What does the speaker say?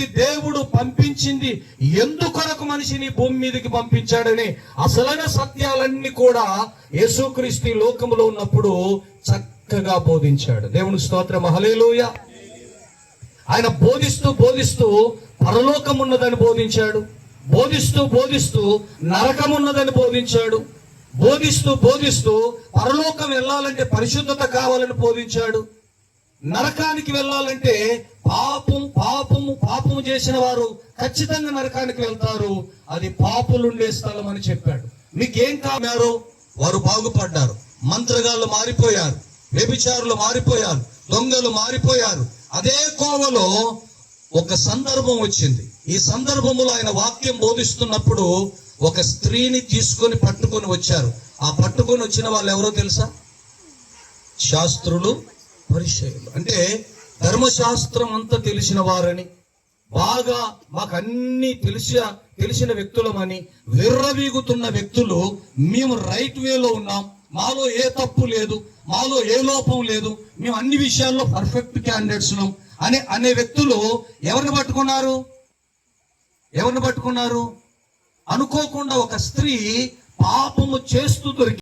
మీదికి దేవుడు పంపించింది ఎందుకొరకు మనిషిని భూమి మీదకి పంపించాడని అసలైన సత్యాలన్నీ కూడా యేసుక్రీస్తు ఈ లోకంలో ఉన్నప్పుడు చక్కగా బోధించాడు. దేవునికి స్తోత్రం, హల్లెలూయా. ఆయన బోధిస్తూ పరలోకం ఉన్నదని బోధించాడు, బోధిస్తూ నరకం ఉన్నదని బోధించాడు, బోధిస్తూ పరలోకం వెళ్ళాలంటే కావాలని బోధించాడు, నరకానికి వెళ్ళాలంటే పాపము చేసిన వారు ఖచ్చితంగా నరకానికి వెళ్తారు, అది పాపులుండే స్థలం అని చెప్పాడు. మీకేం కావారు? వారు బాగుపడ్డారు, మంత్రగాళ్ళు మారిపోయారు, వ్యభిచారులు మారిపోయారు, దొంగలు మారిపోయారు. అదే కోవలో ఒక సందర్భం వచ్చింది. ఈ సందర్భంలో ఆయన వాక్యం బోధిస్తున్నప్పుడు ఒక స్త్రీని తీసుకొని పట్టుకొని వచ్చారు. ఆ పట్టుకొని వచ్చిన వాళ్ళు ఎవరో తెలుసా? శాస్త్రులు, పరిసయ్యులు. అంటే ధర్మశాస్త్రం అంతా తెలిసిన వారని, బాగా మాకు అన్ని తెలిసిన వ్యక్తులమని విర్రవీగుతున్న వ్యక్తులు. మేము రైట్ వేలో ఉన్నాం, మాలో ఏ తప్పు లేదు, మాలో ఏ లోపం లేదు, మేము అన్ని విషయాల్లో పర్ఫెక్ట్ క్యాండిడేట్స్ అనే వ్యక్తులు ఎవరిని పట్టుకున్నారు? అనుకోకుండా ఒక స్త్రీ పాపము చేస్తూ దొరికి